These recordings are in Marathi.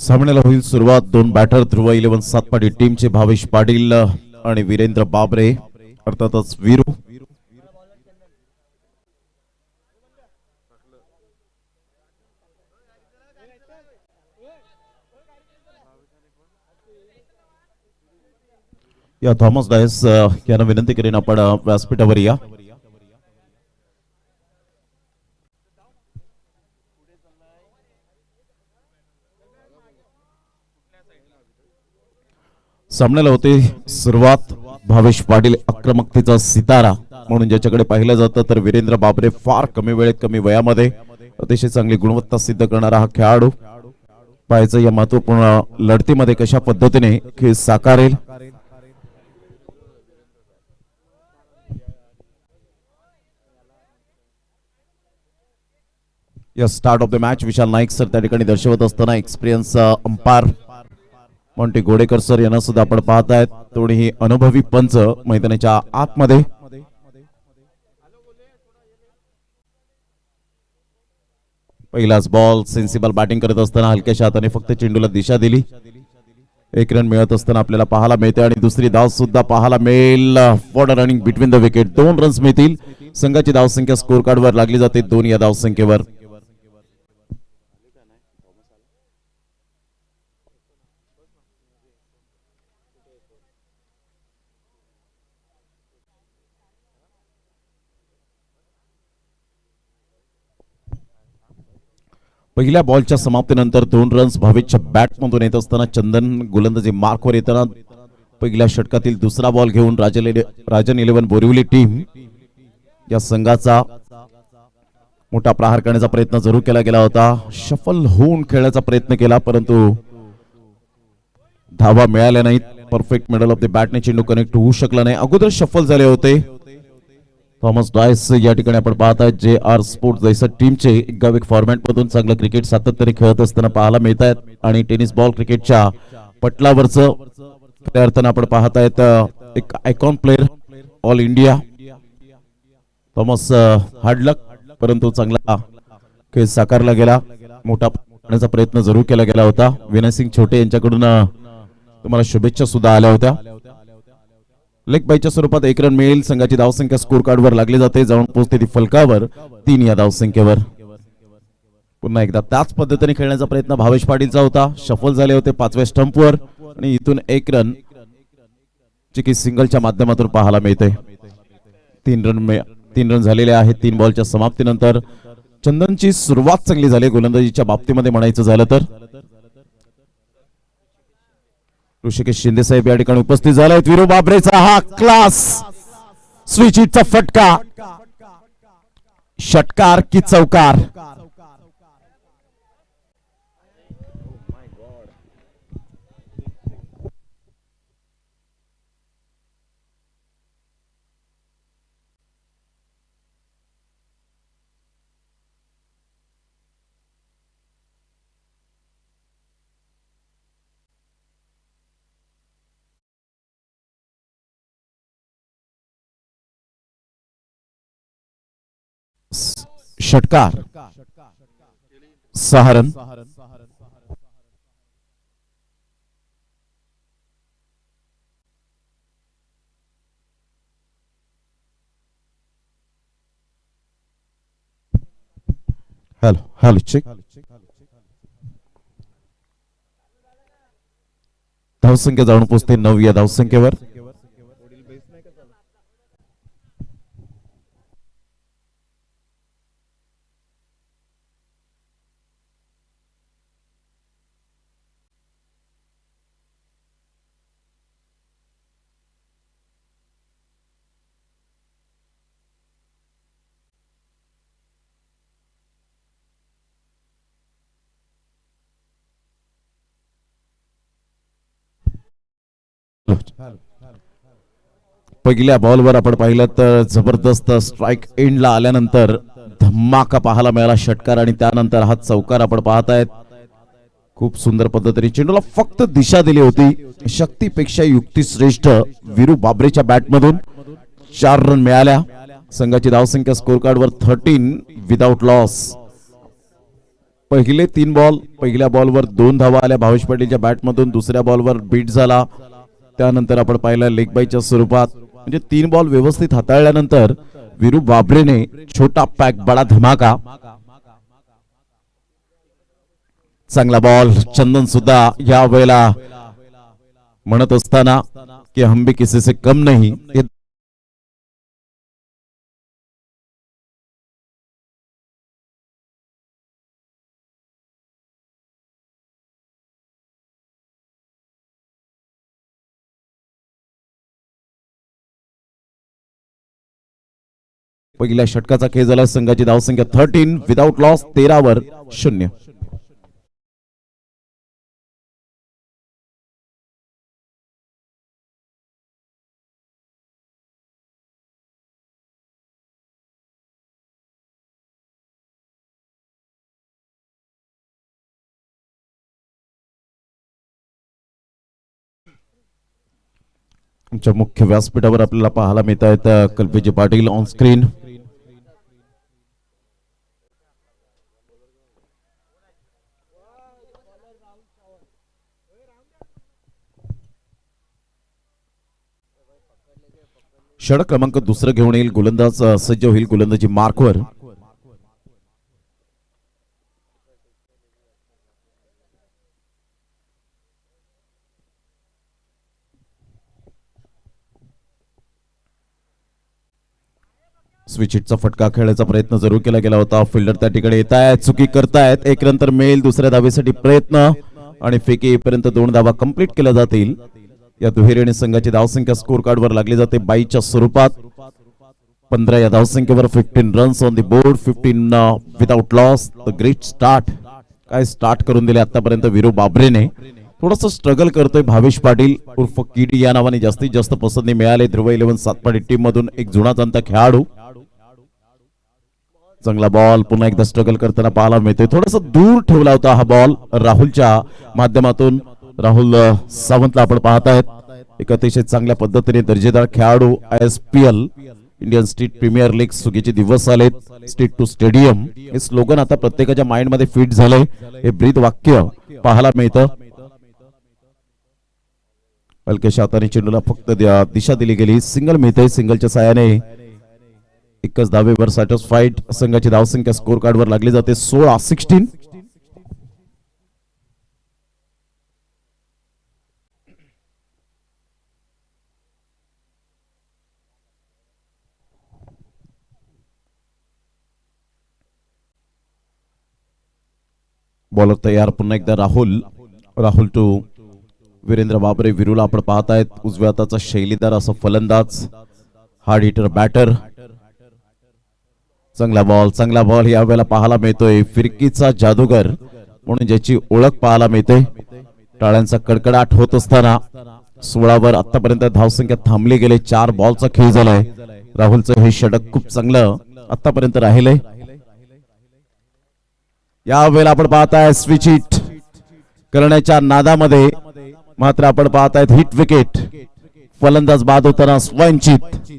सामन्याला होईल सुरुवात. दोन बॅटर ध्रुव 11 सातपाटी टीमचे भावेश पाटील आणि वीरेंद्र बाबरे अर्थातच वीरू. या थॉमस डायस यांना विनंती करीन आपण व्यासपीठावर या. सामन्याला होते सुरुवात. भावेश पाटील आक्रमकतेचा सितारा म्हणून ज्याच्याकडे पाहिलं जातं, तर वीरेंद्र बाबरे फार कमी वेळेत कमी वयामध्ये अतिशय चांगली गुणवत्ता सिद्ध करणारा हा खेळाडू. पाहायचं या महत्वपूर्ण लढतीमध्ये कशा पद्धतीने खेळ साकारेल. या start of the match Vishal Naik sir त्या ठिकाणी दर्शवत असताना experience umpire Monty Godekar sir यांना सुद्धा आपण पाहतायत. दोन्ही अनुभवी पंच मैदानाच्या आतमध्ये. पहिलाच बॉल सेन्सिबल बॅटिंग करत असताना हलक्याशा हाताने फक्त चेंडूला दिशा दिली. एक रन मिळत असताना आपल्याला पाहायला मिळते आणि दुसरी धाव सुद्धा पाहायला मिळेल. For running between the wicket 2 runs मिळतील. संघाची धावसंख्या स्कोर कार्डवर लागली जाते 2 या धावसंख्येवर. पहिल्या बॉलच्या समाप्तीनंतर 2 रन्स भावेशच्या बॅटमधून येत असताना चंदन गोलंदाजी मार्कवर येताना पहिल्या षटकातील दुसरा बॉल घेऊन राजन 11 बोरिवली टीम या संघाचा मोठा प्रहार करण्याचा प्रयत्न जरूर केला गेला होता. शफल होऊन खेळण्याचा प्रयत्न केला परंतु धावा मिळाल्या नाहीत. परफेक्ट मिडल ऑफ द बॅटने चेंडू कनेक्ट होऊ शकला नाही. अगोदर शफल झाले होते. थॉमस डायस या ठिकाणी आपण पाहत आहेत जे आर स्पोर्ट्स जैसा टीमचे गाविक फॉर्मॅट मधून चांगलं क्रिकेट सातत्याने खेळत असताना पाहायला मिळत आहेत. आणि टेनिस बॉल क्रिकेटच्या पटलावरचं खऱ्या अर्थानं आपण पाहत आहेत एक icon player all India Thomas hard luck. परंतु चांगला खेळ साकारला गेला. मोठा करण्याचा प्रयत्न जरूर केला गेला होता. विनय सिंग छोटे यांच्याकडून तुम्हाला शुभेच्छा सुद्धा आल्या होत्या. लेग बायच्या स्वरूपात 1 रन मिळेल. संघाची धावसंख्या स्कोर कार्डवर लागली जाते. जाऊन पोहोचते ती फलकावर 3 या धावसंख्येवर. पुन्हा एकदा त्याच पद्धतीने खेळण्याचा प्रयत्न भावेश पाटीलचा होता. शफल झाले होते 5व्या स्टंपवर आणि इथून 1 रन जे की सिंगलच्या माध्यमातून पाहायला मिळते. 3 रन झालेले आहेत 3 बॉलच्या समाप्तीनंतर. चंदनची सुरुवात चांगली झाली गोलंदाजीच्या बाबतीमध्ये म्हणायचं झालं तर. ऋषिकेश शिंदे साहेब या ठिकाणी उपस्थित झाले आहेत. वीरू बाबरेचा हा क्लास स्विच हिटचा फटका. षटकार की चौकार. षटकार 6 रन. Hello check. धावसंख्या जाऊन पोहोचते 9 या धावसंख्येवर. पहिल्या बॉलवर आपण पाहिलं तर जबरदस्त स्ट्राइक एंडला आल्यानंतर धमाका पाहायला मिळाला. षटकार आणि त्यानंतर हा चौकार आपण पाहतायत. खूप सुंदर पद्धतीने चेंडूला फक्त दिशा दिली होती. शक्तीपेक्षा युक्ती श्रेष्ठ वीरू बाबरेच्या बॅटमधून 4 रन मिळाल्या. संघाची धावसंख्या स्कोर कार्डवर 13 विदाउट लॉस. पहिले 3 बॉल, पहिल्या बॉलवर 2 धावा आल्या भावेश पाटीलच्या बॅटमधून, दुसऱ्या बॉलवर बीट झाला, त्यानंतर आपण पाहिलं लेग बायच्या स्वरूपात. म्हणजे 3 बॉल व्यवस्थित हाताळल्यानंतर वीरू बाबरेने छोटा पॅक बडा धमाका. चांगला बॉल. चंदन सुद्धा या वेळेला म्हणत असताना की हम भी किसी से कम नहीं. पहिल्या षटकाचा खेळ झाला. संघाची धावसंख्या 13 विदाउट लॉस 13 वर 0. आमच्या मुख्य व्यासपीठावर आपल्याला पाहायला मिळत आहेत कल्पेजी पाटील ऑन स्क्रीन. षटक क्रमांक दुसरं घेऊन येईल गोलंदाज सज्ज होईल गोलंदाजी मार्कवर. स्विच हिटचा फटका खेळण्याचा प्रयत्न जरूर केला गेला होता. फिल्डर त्या ठिकाणी येत आहेत, चुकी करतायत. एक नंतर मिळेल दुसऱ्या धावेसाठी प्रयत्न आणि फेकी येईपर्यंत 2 धावा कंप्लीट केल्या जातील. या दुहेरीने संघाची धावसंख्या स्कोर कार्डवर लागली जाते 22च्या स्वरूपात. 15 या धावसंख्येवर 15 runs on the board, 15 without loss. The great start. काय स्टार्ट करून दिले आतापर्यंत वीरू बाबरेने. थोडंसं स्ट्रगल करतोय भावेश पाटील उर्फ किडी या नावाने जास्तीत जास्त पसंती मिळाले ध्रुव 11 सातपाडी टीम मधून एक जुना जाणता खेळाडू. चांगला बॉल पुन्हा एकदा स्ट्रगल करताना पाहायला मिळते. थोडासा दूर ठेवला होता हा बॉल राहुलच्या माध्यमातून. राहुल सावंतला आपण पाहत आहेत. एक अतिशय चांगल्या पद्धतीने दर्जेदार खेळाडू. ISPL Indian street premier league सुगीचे दिवस आलेत. स्ट्रीट टू स्टेडियम हे स्लोगन आता प्रत्येकाच्या माइंड मध्ये फिट झालंय. हे ब्रीद वाक्य पाहायला मिळतं. हलक्याशा हाताने चेंडूला फक्त दिशा दिली गेली. सिंगल मिळते. सिंगलच्या साहाय्याने एकच धावेवर सॅटिस्फाईड. संघाची धावसंख्या स्कोर कार्डवर लागली जाते 16. बॉलर तयार. पुन्हा एकदा राहुल टू वीरेंद्र बाबरे. वीरूला आपण पाहत आहेत. उजव्या हाताचा शैलीदार असा फलंदाज, हार्ड हिटर बॅटर. चांगला बॉल या वेळेला पाहायला मिळतोय. फिरकीचा जादूगर म्हणून ज्याची ओळख पाहायला मिळते. टाळ्यांचा कडकडाट होत असताना 16 वर आतापर्यंत धावसंख्या थांबली गेले. 4 बॉलचा खेळ झालाय. राहुलचं हे षटक खूप चांगलं आतापर्यंत राहिलंय. या वेळेला आपण पाहताय स्विच हिट करण्याच्या नादामध्ये मात्र आपण पाहतायत हिट विकेट. फलंदाज बाद होताना स्वयंचित.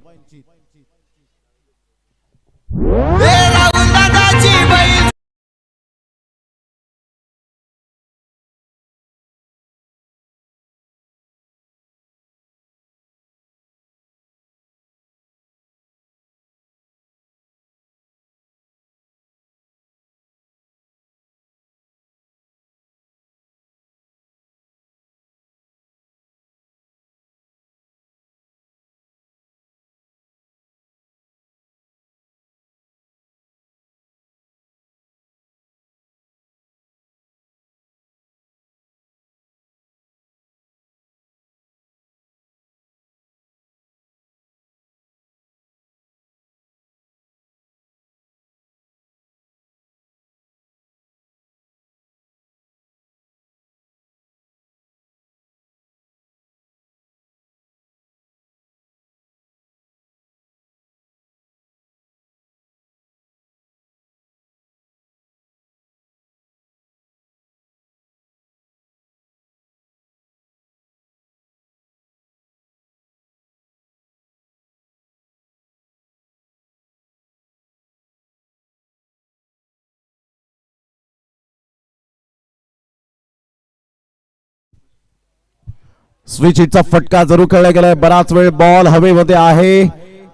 स्विच हिटचा फटका जरूर खेळला गेलाय. बराच वेळ बॉल हवेमध्ये आहे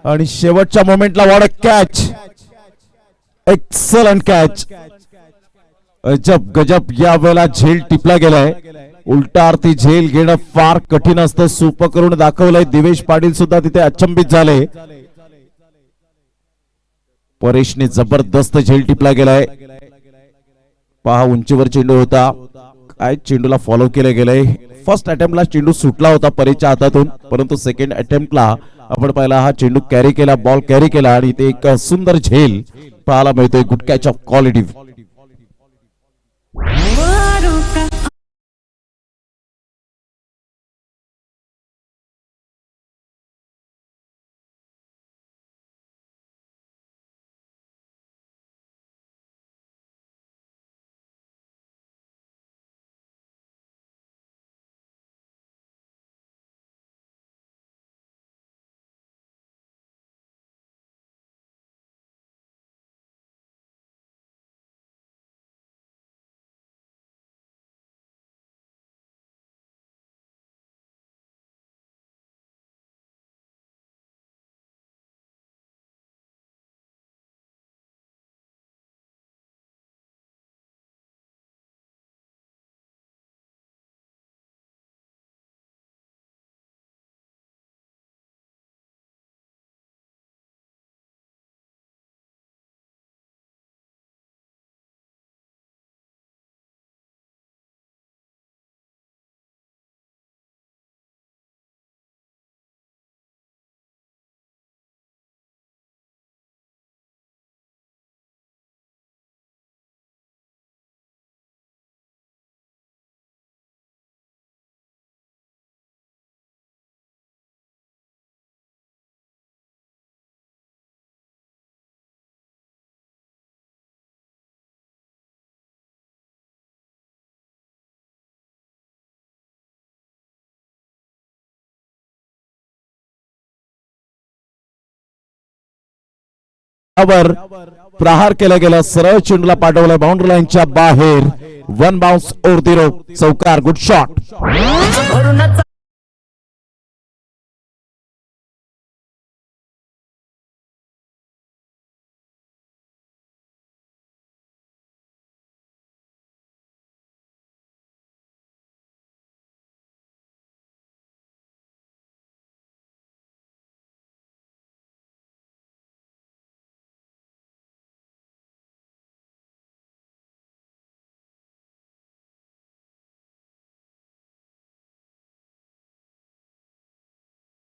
आणि शेवटच्या मोमेंटला what a catch. Excellent catch. अजब गजब या वेळेला झेल टिपला गेलाय. उलटा अर्थी झेल घेणं फार कठीण असतं. सोपं करून दाखवलंय. दिवेश पाटील सुद्धा तिथे अचंबित झाले. परेशने जबरदस्त झेल टिपला गेलाय. पहा उंचीवर चेंडू होता. काय चेंडूला फॉलो केलं गेलंय. फर्स्ट अटेम्प्टला चेंडू सुटला होता परेशच्या हातातून, परंतु सेकंड अटेम्प्टला आपण पाहिला हा चेंडू कॅरी केला, बॉल कॅरी केला आणि ते एक सुंदर झेल पाहायला मिळतोय. Good catch of quality. प्रहार केला गेला. सरळ चेंडूला पाठवलं बाउंड्री लाईनच्या बाहेर. One bounce over the rope. चौकार. Good shot.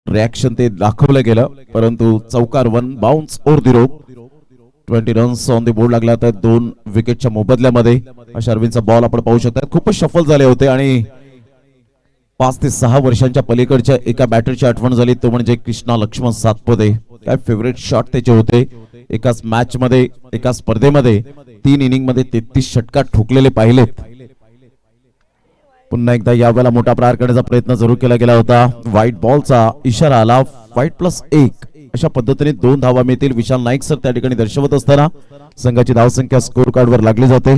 रिएक्शन ते दाखवलं गेलं, परंतु चौकार. One bounce over the rope. 20 runs on the board लागला. तर 2 विकेटच्या मोबदल्यामध्ये अशार्विनचा बॉल आपण पाहू शकता. खूपच शफल झाले होते आणि 5 ते 6 वर्षांच्या पलीकडच्या एका बॅटरची आठवण झाली, तो म्हणजे कृष्णा लक्ष्मण सातपुते. काय फेवरेट शॉट त्याचे होते. एकाच मॅच मध्ये, एका स्पर्धेमध्ये 3 इनिंग मध्ये 33 षटका ठोकलेले पाहिलेत. पुन्हा एकदा यावेळेला मोठा प्रहार करण्याचा प्रयत्न जरूर केला गेला होता. व्हाईट बॉलचा इशारा आला. व्हाईट +1 अशा पद्धतीने 2 धावा मिळतील. विशाल नाईक सर त्या ठिकाणी दर्शवत असताना संघाची धावसंख्या स्कोर कार्ड वर लागली जाते.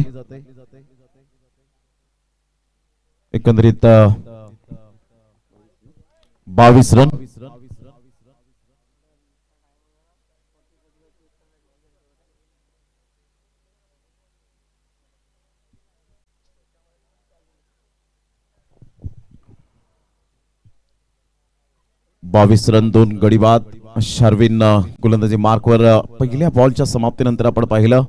एकंदरीत 22 रन. बावीस रन 2 गडी बाद. शार्विन गोलंदाजी मार्कवर. पहिल्या बॉलच्या समाप्तीनंतर आपण पाहिलं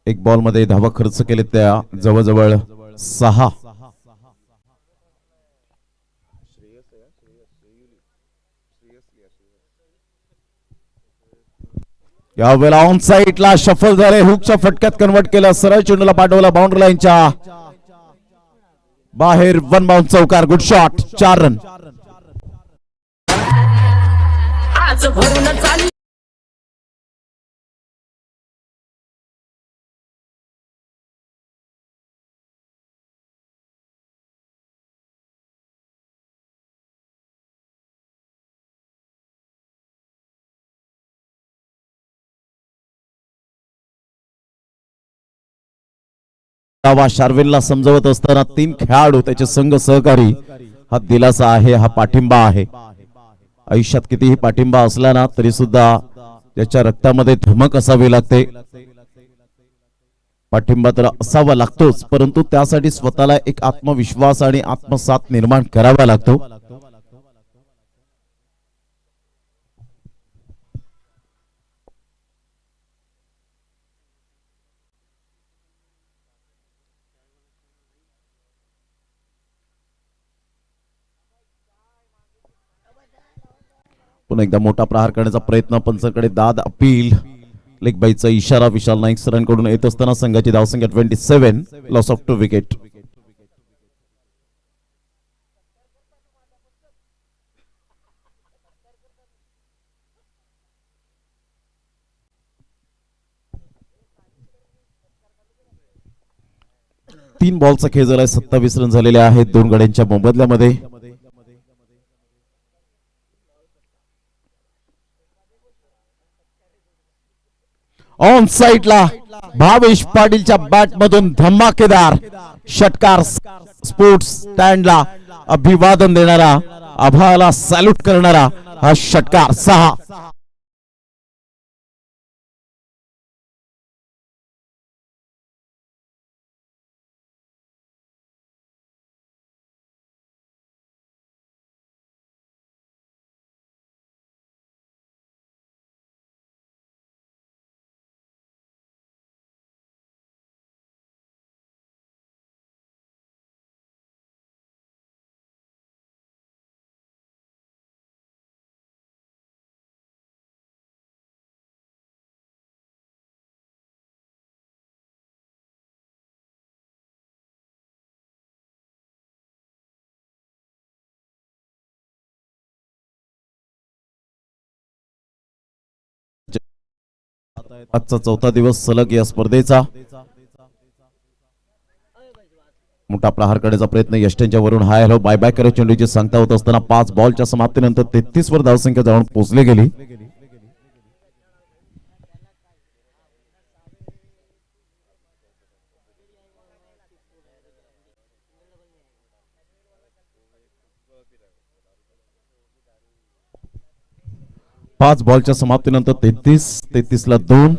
एक बॉल मध्ये धावा खर्च केले, त्या जवळजवळ 6. यावेळेला ऑन साइडला शफल झाले. हुकच्या फटक्यात कन्वर्ट केलं. सरळ चेंडूला पाठवला बाउंड्री लाईनच्या बाहेर. वन बाउंड चौकार. Good shot. 4 रन. शार्विनला समजवत असताना 3 खेळाडू त्याचे संघ सहकारी हा दिलासा आहे, हा पाठिंबा आहे. आयुष्यात कितीही पाठिंबा असला ना तरी सुद्धा त्याच्या रक्तामध्ये धमक असावी लागते. पाठिंबा तर असावा लागतोच, परंतु त्यासाठी स्वतःला एक आत्मविश्वास आणि आत्मसात निर्माण करावा लागतो. पुन्हा एकदा मोठा प्रहार करण्याचा प्रयत्न, पंचांकडे दाद अपील, लेग बाईचा इशारा विशाल नाईक सरांकडून येत असताना संघाची धावसंख्या 27, लॉस ऑफ 2 विकेट. तीन बॉलचा खेळ झालाय, 27 रन झालेले आहेत दोन गड्यांच्या मोबदल्यामध्ये. ऑन साइडला भावेश पाटीलच्या बॅट मधून धमाकेदार षटकार. स्पोर्ट्स स्टँडला अभिवादन देणारा, आभाळाला सॅल्यूट करणारा हा षटकार. 6. आजचा चौथा दिवस सलग या स्पर्धेचा. मोठा प्रहार करण्याचा प्रयत्न यष्ट्यांच्या वरून हाय हॅलो बाय बाय करत चेंडूची सांगता होत असताना 5 बॉलच्या समाप्तीनंतर 33 वर धावसंख्या जाऊन पोहोचली गेली. पाच बॉलच्या समाप्तीनंतर 33 ला 2.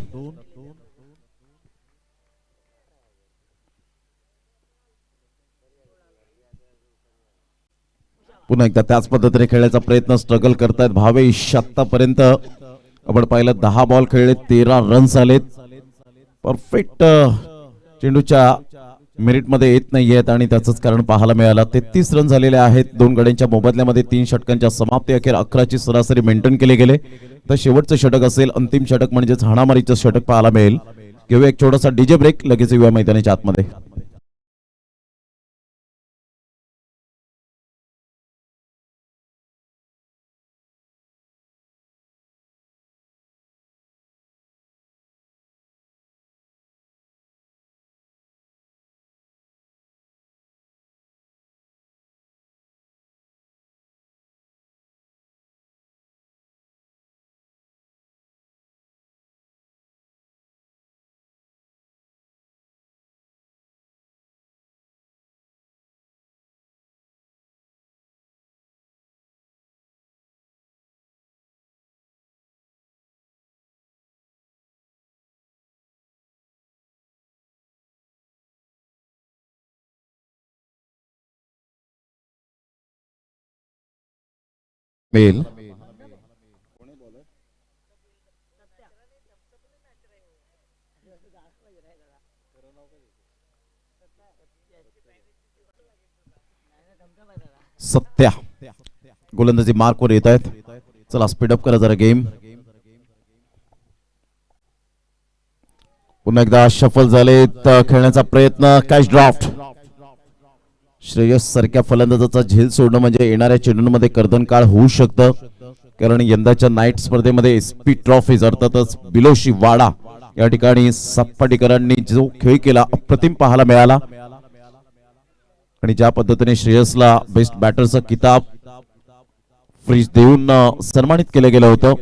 पुन्हा एकदा त्याच पद्धतीने खेळण्याचा प्रयत्न, स्ट्रगल करतायत भावेश. आतापर्यंत आपण पाहिलं 10 बॉल खेळले, 13 रन्स आलेत. परफेक्ट चेंडूच्या मेरिट मध्ये येत नाहीयेत आणि त्याचंच कारण पाहायला मिळालं. 33 रन झालेले आहेत दोन गड्यांच्या मोबदल्यामध्ये. 3 षटकांच्या समाप्ती अखेर 11ची सरासरी मेंटेन केले गेले. तर शेवटचं षटक असेल, अंतिम षटक म्हणजेच हाणामारीचं षटक पाहायला मिळेल. घेऊया एक छोटासा डीजे ब्रेक, लगेच येऊया मैदानाच्या आतमध्ये. मेल सत्या गोलंदाजी मार्कवर येत आहेत. चला स्पीडअप करा जरा गेम. पुन्हा एकदा शफल झालेत, खेळण्याचा प्रयत्न, कॅच ड्राफ्ट. श्रेयस सारख्या फलंदाजाचा झेल सोडणं म्हणजे येणाऱ्या चेंडूंमध्ये कर्दनकाळ होऊ शकतं. कारण यंदाच्या नाईट स्पर्धेमध्ये एसपी ट्रॉफीज अर्थातच बिलोशी वाडा या ठिकाणी सातपाटीकरांनी जो खेळ केला अप्रतिम पाहायला मिळाला. आणि ज्या पद्धतीने श्रेयसला बेस्ट बॅटरचा किताब फ्रीज देऊन सन्मानित केलं गेलं होतं,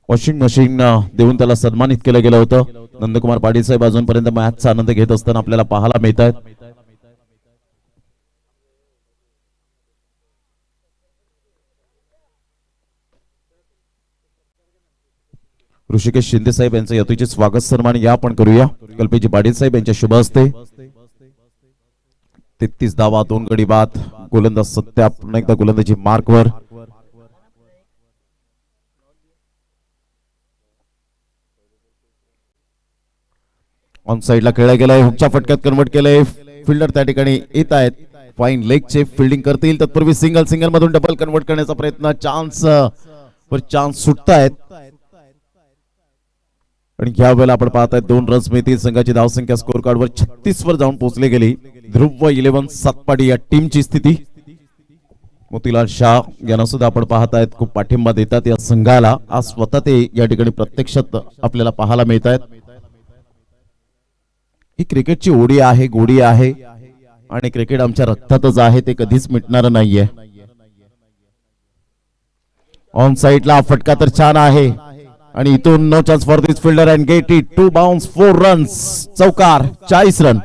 वॉशिंग मशीन देऊन त्याला सन्मानित केलं गेलं होतं. नंदकुमार पाटील साहेब अजूनपर्यंत मॅचचा आनंद घेत असताना आपल्याला पाहायला मिळत आहेत. ऋषिकेश शिंदे साहेब यांचं यथोचित स्वागत सन्मान या आपण करूया. कल्पेजी पाटील साहेब यांच्या शुभ हस्ते. 33 धावा 2 गडी बाद. गोलंदाज सत्या पुन्हा एकदा गोलंदाजी मार्कवर. ऑन साइडला खेळला गेलाय. हुकच्या फटक्यात कन्वर्ट केलंय. फिल्डर त्या ठिकाणी येत आहेत. फाईन लेगचे फिल्डिंग करतील. तत्पूर्वी सिंगल मधून डबल कन्वर्ट करण्याचा प्रयत्न. चान्स सुटतायत आणि या वेळेला आपण पाहताय 2 रन्स मिळतील. संघाची धावसंख्या स्कोर कार्डवर 36 वर जाऊन पोहोचली गेली. ध्रुव 11 सातपाडी या टीमची स्थिती. मोतीलाल शाह यांना सुद्धा आपण पाहतायत खूप पाठिंबा देतात या संघाला. आज स्वतः ते या ठिकाणी प्रत्यक्षात आपल्याला पाहायला मिळत आहेत. ही क्रिकेटची ओढी आहे, गोडी आहे आणि क्रिकेट आमच्या रक्तातच आहे, ते कधीच मिटणार नाहीये. ऑन साइडला फटका तर छान आहे आणि इथून no chance for this fielder and get it. 2 bounce 4 runs. चौकार 40 रन.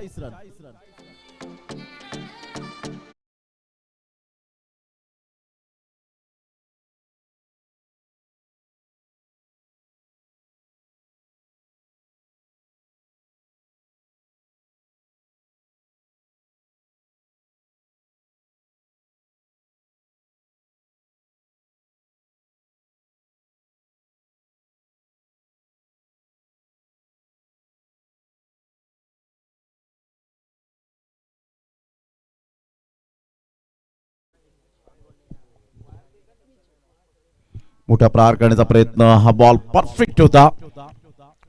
मोठा प्रहार करण्याचा प्रयत्न. हा बॉल परफेक्ट होता.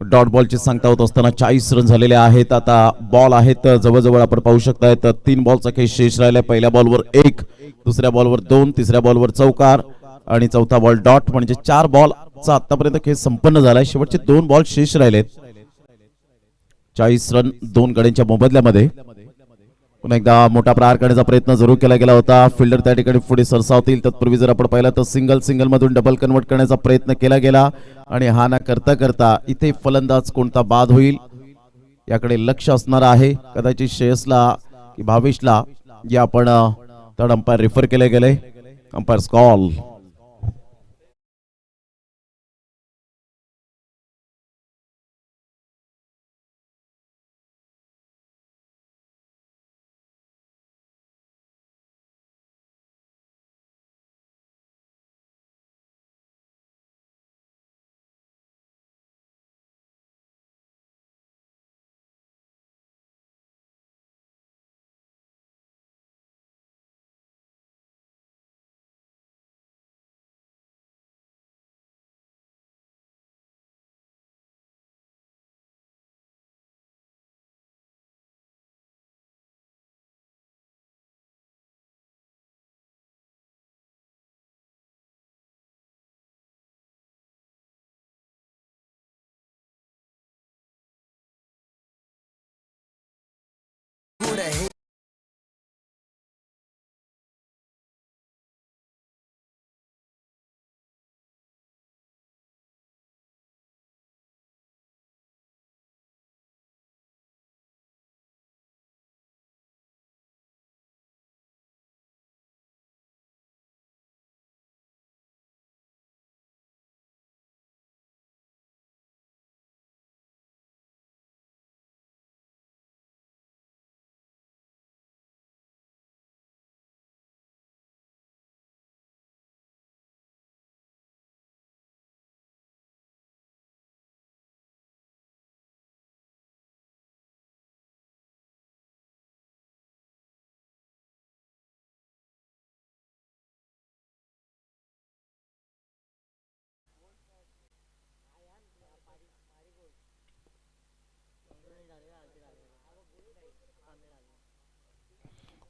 डॉट बॉलची सांगता होत असताना 40 रन झालेले आहेत. आता बॉल आहेत जवळजवळ आपण पाहू शकताय 3 बॉलचा खेळ शेष राहिलाय. पहिल्या बॉलवर 1, दुसऱ्या बॉलवर 2, तिसऱ्या बॉलवर चौकार आणि चौथा बॉल डॉट. म्हणजे 4 बॉलचा आतापर्यंत खेळ संपन्न झालाय. शेवटचे 2 बॉल शेष राहिलेत. 40 रन 2 गड्यांच्या मोबदल्यामध्ये. पुन्हा एकदा मोठा प्रहार करण्याचा प्रयत्न जरूर केला गेला होता. फिल्डर त्या ठिकाणी पुढे सरसावतील. तत्पूर्वी जर आपण पाहिलं तर सिंगल मधून डबल कन्वर्ट करण्याचा प्रयत्न केला गेला आणि हा ना करता करता इथे फलंदाज कोणता बाद होईल याकडे लक्ष असणार आहे. कदाचित श्रेयसला की भावेशला या आपण थर्ड अंपायर रेफर केले गेले. Umpire call.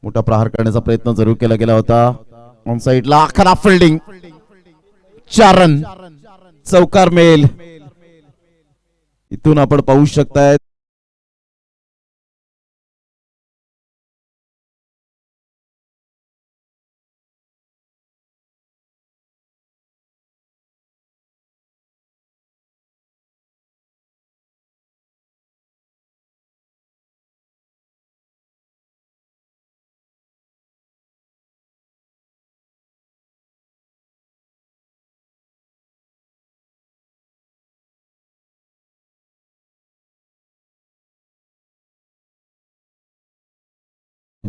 मोठा प्रहार करण्याचा प्रयत्न जरूर केला गेला होता. ऑन साइडला खराब फिल्डिंग. 4 रन. चौकार मेल. इथून आपण पाहू शकताय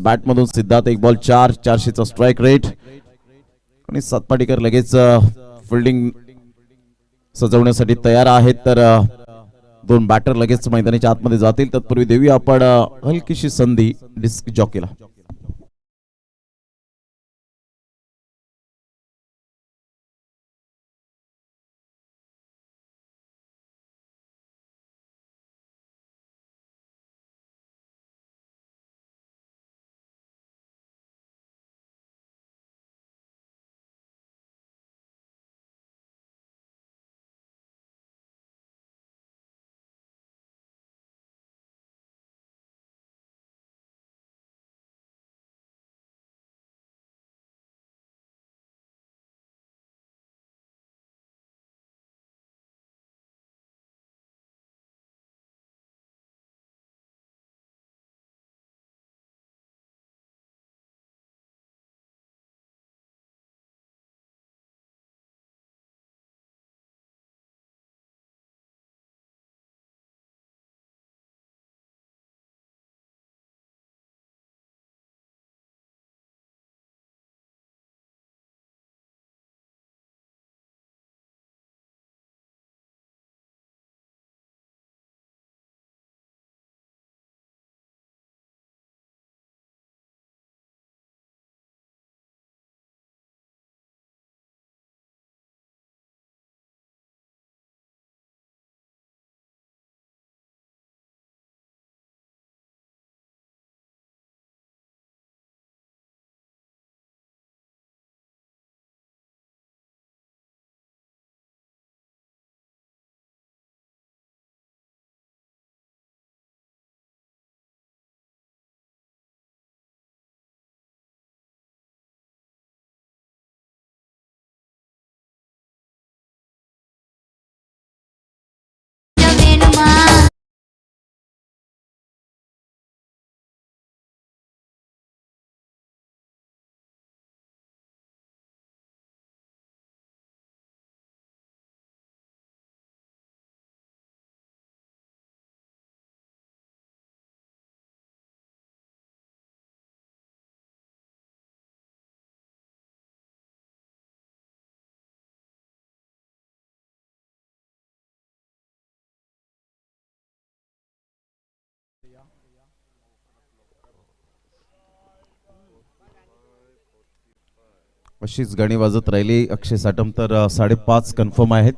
बॅट मधून सिद्धार्थ एक बॉल 4/400चा स्ट्राइक रेट आणि सातपाटीकर लगेच फिल्डिंग सजवण्यासाठी तयार आहेत. तर दोन बॅटर लगेच मैदानाच्या आतमध्ये जातील. तत्पूर्वी देवी आपण हलकीशी संधी डिस्क जॉकीला. अशीच गाणी वाजत राहिली. अक्षय साटम तर 5.5 कन्फर्म आहेत.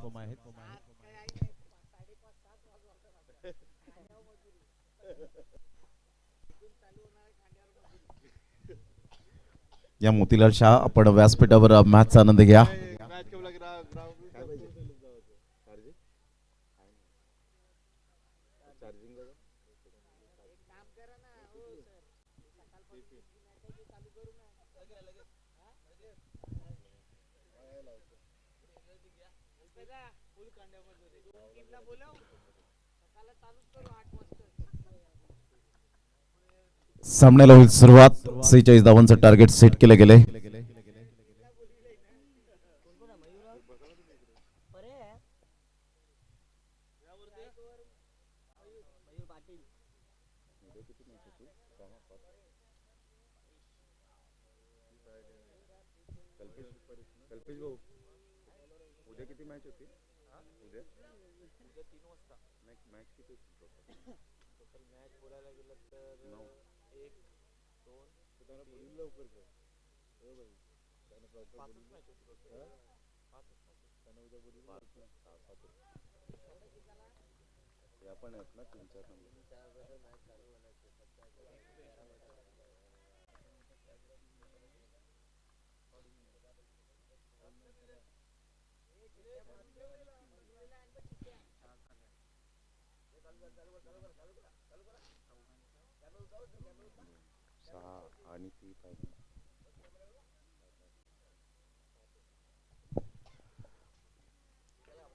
या मोतीलाल शाह आपण व्यासपीठावर मॅचचा आनंद घ्या. सामन्याला होईल सुरुवात. 46 धावांचं टार्गेट सेट केले गेले.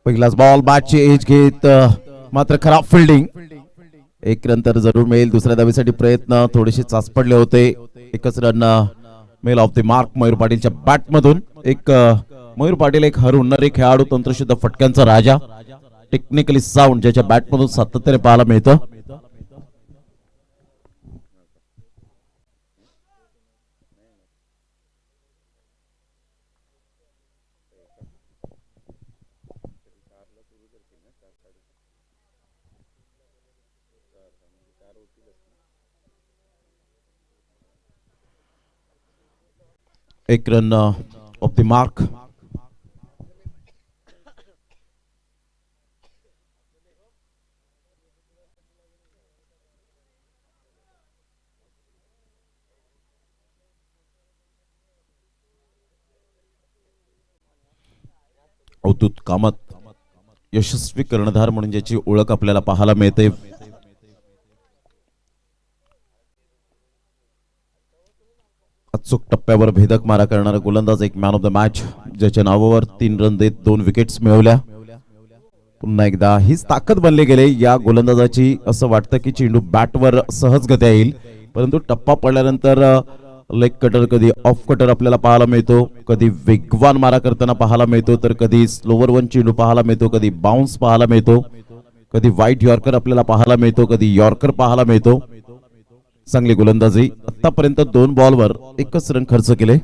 पहिलाच बॉल बॅटची एज घेत मात्र खराब फिल्डिंग. एक रन तर जरूर मिळेल. दुसऱ्या धावेसाठी प्रयत्न थोडेसे चाचपडले होते. एकच रन मिळेल ऑफ द मार्क मयूर पाटीलच्या बॅट मधून. एक मयूर पाटील एक हरवणारे खेळाडू, तंत्रशुद्ध फटक्यांचा राजा, टेक्निकली साऊंड, ज्याच्या बॅट मधून सातत्याने पाहायला मिळतं. एक run off the mark. Avdhoot Kamat यशस्वी कर्णधार म्हणून ज्याची ओळख आपल्याला पाहायला मिळते. अचूक टप्प्यावर भेदक मारा करणारा गोलंदाज, एक मॅन ऑफ द मॅच, ज्याच्या नावावर 3 रन देत 2 विकेट्स मिळवल्या. पुन्हा एकदा हीच ताकद बनली गेले या गोलंदाजाची. असं वाटतं की चेंडू बॅटवर सहजगत्या येईल, परंतु टप्पा पडल्यानंतर लेग कटर, कधी ऑफ कटर आपल्याला पाहायला मिळतो, कधी वेगवान मारा करताना पाहायला मिळतो, तर कधी स्लोवर वन चेंडू पाहायला मिळतो, कधी बाउन्स पाहायला मिळतो, कधी व्हाईट यॉर्कर आपल्याला पाहायला मिळतो, कधी यॉर्कर पाहायला मिळतो. चांगली गोलंदाजी. आतापर्यंत 2 बॉलवर 1च रन खर्च केले.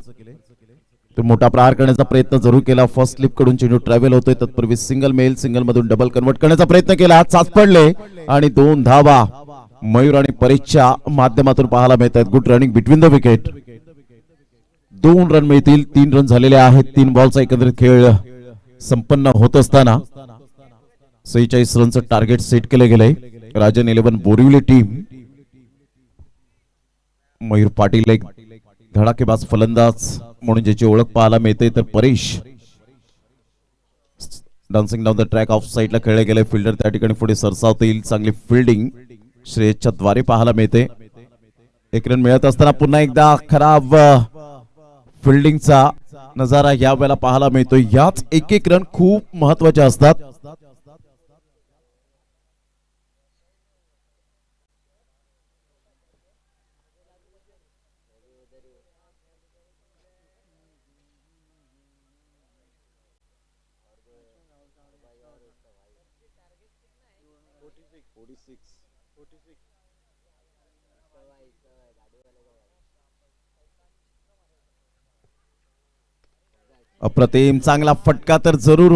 तो मोठा प्रहार करण्याचा प्रयत्न जरूर केला. फर्स्ट स्लिप कडून चेंडू ट्रॅव्हल होतोय, तत्पूर्वी सिंगल मेल, सिंगल मधून डबल कन्वर्ट करण्याचा प्रयत्न केला. चाच पडले आणि 2 धावा मयूर आणि परेशच्या माध्यमातून पाहायला मिळतात. Good running between the wicket. 2 run मिळतील. 3 रन झालेले आहेत. 3 बॉलचा एकंदरीत खेळ संपन्न होत असताना 46 रनचं टार्गेट सेट केले गेले. राजन 11 बोरिवली टीम. मयूर पाटील एक धडाकेबाज फलंदाज म्हणून ज्याची ओळख पाहायला मिळते, तर Paresh dancing down the track of साईडला खेळले गेले. फिल्डर त्या ठिकाणी पुढे सरसावतील. चांगली फिल्डिंग श्रेयसच्या द्वारे पाहायला मिळते. 1 रन मिळत असताना पुन्हा एकदा खराब फिल्डिंगचा नजारा यावेळेला पाहायला मिळतो. याच 1-1 रन खूप महत्वाचे असतात. अप्रतिम चांगला फटका तर जरूर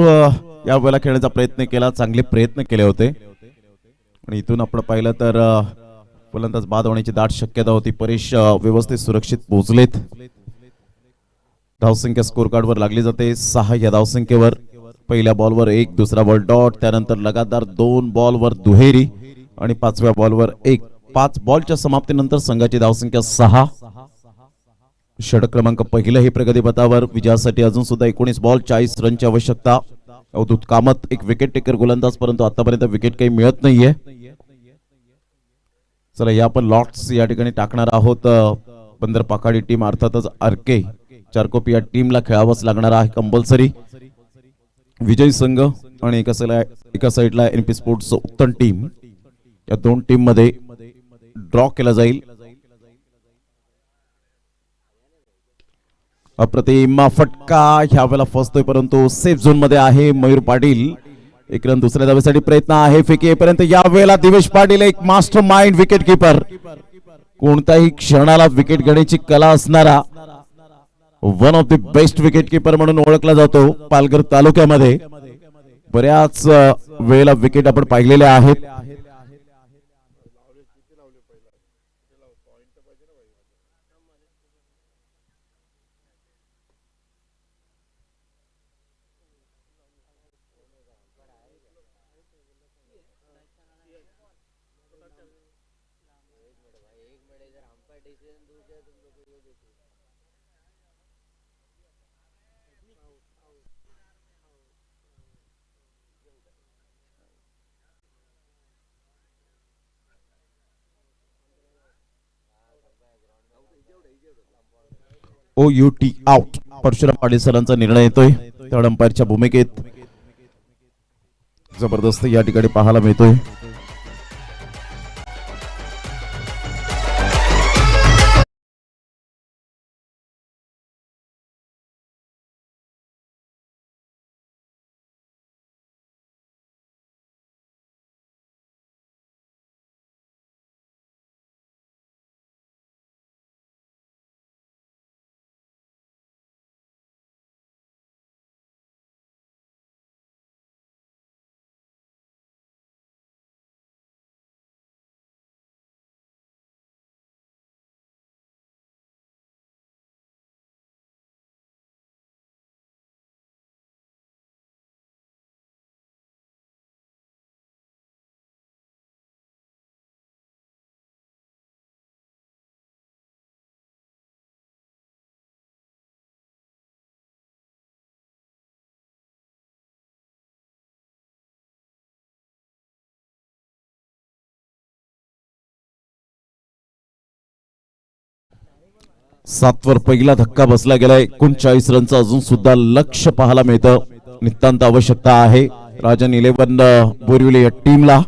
या वेळेला खेळण्याचा प्रयत्न केला. चांगले प्रयत्न केले होते आणि इथून आपण पाहिलं तर फलंदाज बाद होण्याची दाट शक्यता होती. परेश व्यवस्थित सुरक्षित पोहोचलेत. धावसंख्या स्कोर कार्ड वर लागली जाते 6 या धावसंख्येवर. पहिल्या बॉलवर 1, दुसरा बॉल डॉट, त्यानंतर लगातार 2 बॉलवर दुहेरी आणि 5व्या बॉलवर 1. 5 बॉलच्या समाप्तीनंतर संघाची धावसंख्या 6. षटक क्रमांक पहिलंही प्रगतीपथावर. विजयासाठी अजून सुद्धा 19 बॉल 40 रनची आवश्यकता. अवधूत कामत एक विकेट टेकर गोलंदाज, परंतु आतापर्यंत विकेट काही मिळत नाहीये. चला या आपण लॉट्स या ठिकाणी टाकणार आहोत. बंदर पाखाडी टीम अर्थातच आरके चारकोप या टीमला खेळावंच लागणार आहे कंपल्सरी. विजय संघ आणि एका साईडला एनपी स्पोर्ट्स उत्तम टीम, या 2 टीम मध्ये ड्रॉ केला जाईल. अप्रतिम फटका ह्या वेळेला फसतोय, परंतु सेफ झोन मध्ये आहे मयूर पाटील. 1 रन दुसऱ्या धावेसाठी प्रयत्न आहे. फेकी येईपर्यंत या वेळेला दिवेश पाटील एक मास्टर माइंड विकेट किपर. कोणत्याही क्षणाला विकेट घेण्याची कला असणारा one of the best wicket keeper म्हणून ओळखला जातो पालघर तालुक्यामध्ये. बऱ्याच वेळेला विकेट आपण पाहिलेले आहेत. OUT आउट परशुराम पाटील सरांचा निर्णय येतोय. थर्ड अंपायरच्या भूमिकेत जबरदस्त या ठिकाणी पाहायला मिळतोय. 7 वर पहिला धक्का बसला गेलाय. 39 रनचं अजून सुद्धा लक्ष पाहायला मिळतं. नितांत आवश्यकता आहे राजन 11 बोरिवली या टीमला.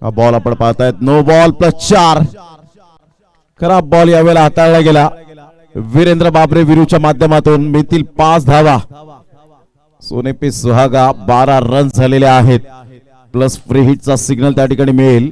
हा बॉल आपण पाहतायत. No ball +4. खराब बॉल यावेळेला हाताळला गेला. वीरेंद्र बाबरे विरूच्या माध्यमातून मिळतील 5 धावा. सोनेपे सुहागा 12 रन झालेले आहेत. प्लस फ्री हिटचा सिग्नल त्या ठिकाणी मिळेल.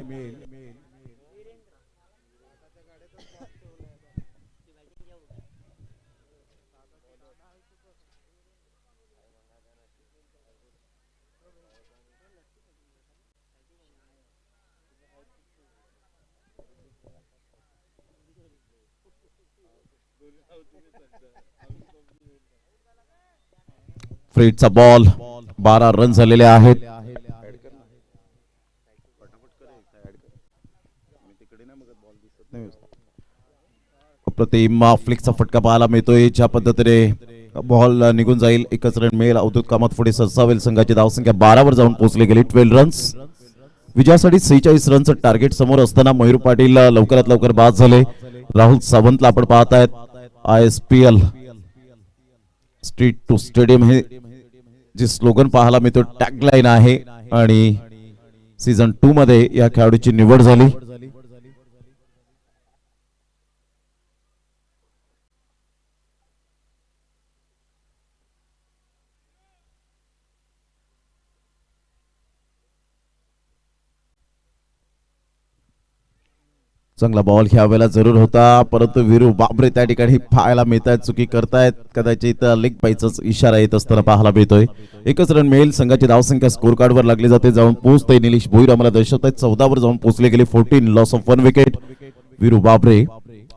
फ्रीटचा बॉल 12 रन झालेले आहेत. अप्रतिम फ्लिकचा फटका पाहायला मिळतोय. ज्या पद्धतीने बॉल निघून जाईल, 1च रन मिळेल. अवधूत कामत पुढे सरसावेल. संघाची धावसंख्या 12 वर जाऊन पोहोचली गेली. 12 रन्स. विजयासाठी 46 रनचं टार्गेट समोर असताना मयूर पाटील लवकरात लवकर बाद झाले. राहुल सावंतला आपण पाहतायत. ISPL स्ट्रीट टू स्टेडियम हे जे स्लोगन पाहायला मिळतो, टॅगलाईन आहे. आणि सीझन 2 मध्ये या खेळाडूची निवड झाली. चांगला बॉल ह्या वेळेला जरूर होता, परंतु वीरू बाबरे त्या ठिकाणी पाहायला मिळतात, चुकी करतायत. कदाचित लेग बाईचाच इशारा येत असताना पाहायला मिळतोय. 1च रन मिळेल. संघाची धावसंख्या स्कोर कार्ड वर लागली जाते. जाऊन पोहोचते. निलेश भोईर आम्हाला दर्शवतायत. 14 वर जाऊन पोहोचले गेले. 14 लॉस ऑफ 1 विकेट. वीरू बाबरे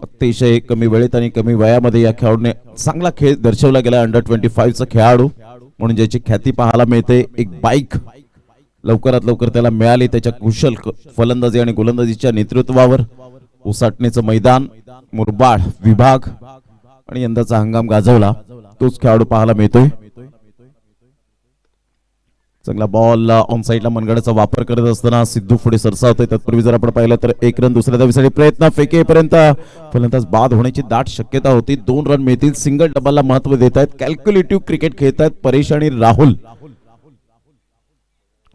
अतिशय कमी वेळेत आणि कमी वयामध्ये या खेळाडूने चांगला खेळ दर्शवला गेला. अंडर-25 चा खेळाडू म्हणून ज्याची ख्याती पाहायला मिळते. एक बाईक लवकरात लवकर त्याला मिळाली त्याच्या कुशल फलंदाजी आणि गोलंदाजीच्या नेतृत्वावर. उसाटणीचं मैदान, मुरबाड विभाग आणि यंदाचा हंगाम गाजवला तोच खेळाडू पाहायला मिळतोय. चांगला बॉल ऑन साइडला मनगडाचा वापर करत असताना सिद्धू पुढे सरसावतोय. तत्पूर्वी जर आपण पाहिलं तर 1 रन दुसऱ्या धावेसाठी प्रयत्न. फेकेपर्यंत फलंदाज बाद होण्याची दाट शक्यता होती. 2 रन मिळतील. सिंगल डबलला महत्व देत आहेत. कॅल्क्युलेटिव्ह क्रिकेट खेळतात परेश आणि राहुल.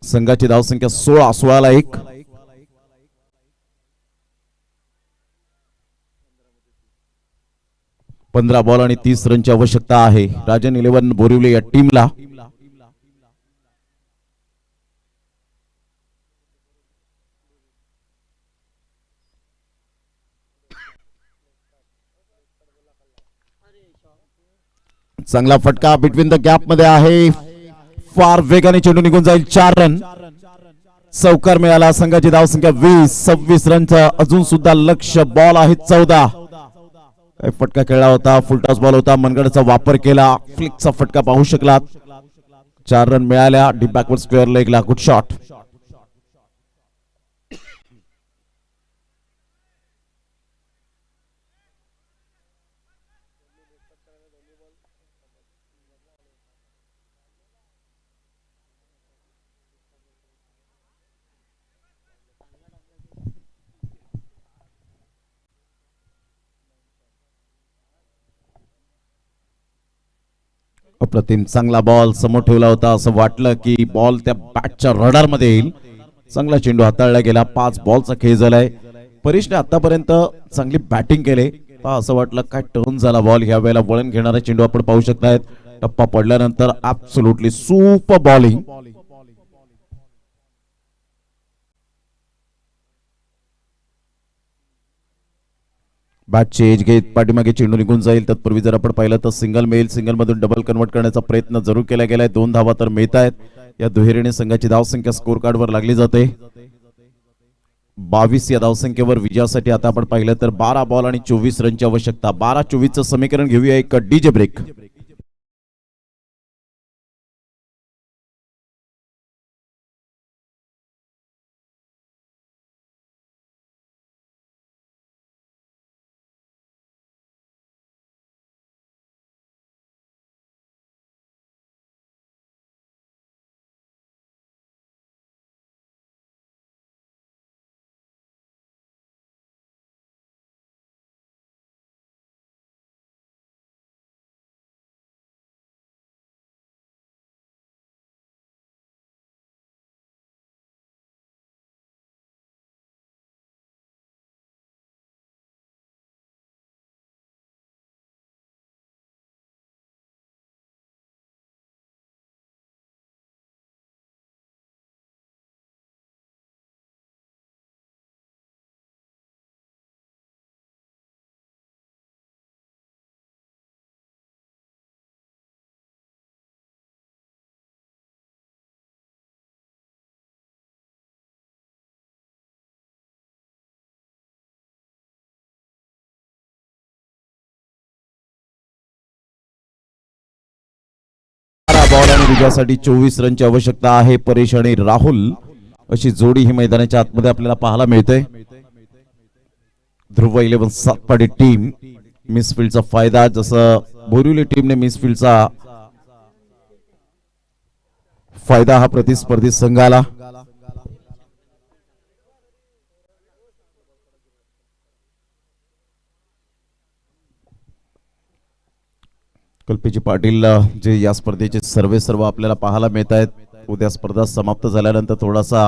संघाची धावसंख्या 16 ला 1. पंधरा बॉल आणि 30 रनची आवश्यकता आहे राजन 11 बोरिवली या टीमला. चांगला फटका बिटवीन द गॅप मध्ये आहे. फार वेगाने चेंडू निघून जाईल. 4 रन. चौकार मिळाला. संघाची धावसंख्या 20-26 रनचा अजून सुद्धा लक्ष. बॉल आहे 14. फटका खेळला होता. फुलटॉस बॉल होता. मनगडचा वापर केला. फ्लिकचा फटका पाहू शकलात. 4 रन मिळाल्या. डीप बॅकवर्ड स्क्वेअर लेगला. Good shot. अप्रतिम चांगला बॉल समोर ठेवला होता. असं वाटलं की बॉल त्या बॅटच्या रडार मध्ये येईल. चांगला चेंडू हाताळला गेला. 5 बॉलचा खेळ झालाय. परेशने आतापर्यंत चांगली बॅटिंग केले. असं वाटलं काय टर्न झाला बॉल. ह्या वेळेला वळण घेणारा चेंडू आपण पाहू शकतायत. टप्पा पडल्यानंतर ऍब्सोल्युटली सुपर बॉलिंग. बॅटची एज घेत पाठीमागे चेंडू निघून जाईल. तत्पूर्वी जर आपण पाहिलं तर सिंगल मिळेल. सिंगल मधून डबल कन्वर्ट करण्याचा प्रयत्न जरूर केला गेलाय. 2 धावा तर मिळत आहेत. या दुहेरीने संघाची धावसंख्या स्कोर कार्ड वर लागली जाते. 22 या धावसंख्येवर विजयासाठी आता आपण पाहिलं तर 12 बॉल आणि 24 रनची आवश्यकता. 12-24चं समीकरण घेऊया. एक डीजे ब्रेक. बॉल आणि विजयासाठी 24 रनची आवश्यकता आहे. परेश आणि राहुल अशी जोडी ही मैदानाच्या आतमध्ये आपल्याला पाहायला मिळते. ध्रुव 11 सातपाडी टीम मिसफील्डचा फायदा, जसं बोरिवली टीमने मिसफील्डचा फायदा हा प्रतिस्पर्धी संघाला. कल्पेजी पाटील जे या स्पर्धेचे सर्व आपल्याला पाहायला मिळत आहेत. उद्या स्पर्धा समाप्त झाल्यानंतर थोडासा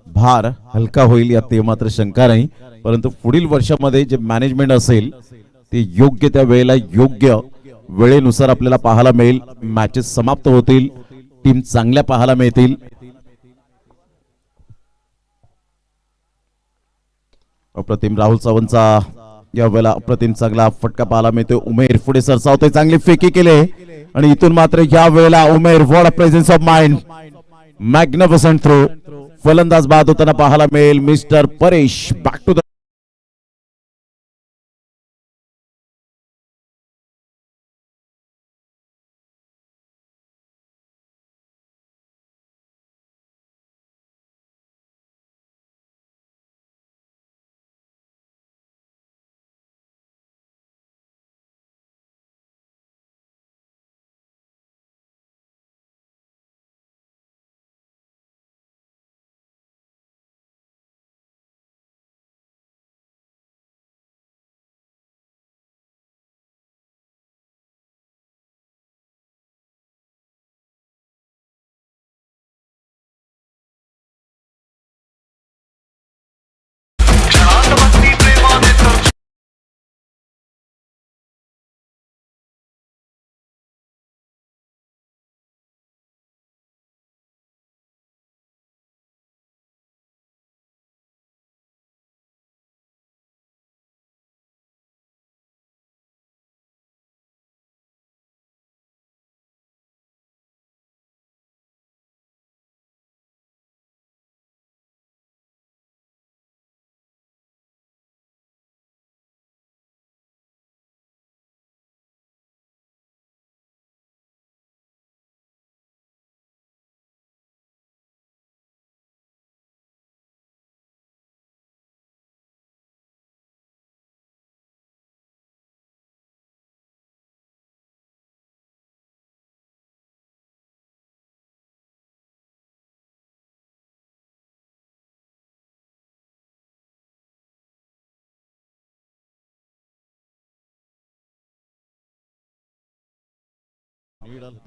भार हलका होईल यात ते मात्र शंका नाही, परंतु पुढील वर्षामध्ये जे मॅनेजमेंट असेल ते योग्य त्या वेळेला योग्य वेळेनुसार आपल्याला पाहायला मिळेल. मॅचेस समाप्त होतील, टीम चांगल्या पाहायला मिळतील. अप्रतिम राहुल सावंतचा या वेळेला अप्रतिम चांगला फटका पाहायला मिळतो. उमेर पुढे सरसावतोय, चांगली फेकी केले आणि इथून मात्र या वेळेला Umer what a presence of mind, magnificent throw. फलंदाज बाद होताना पाहायला मिळेल mister Paresh. Back to the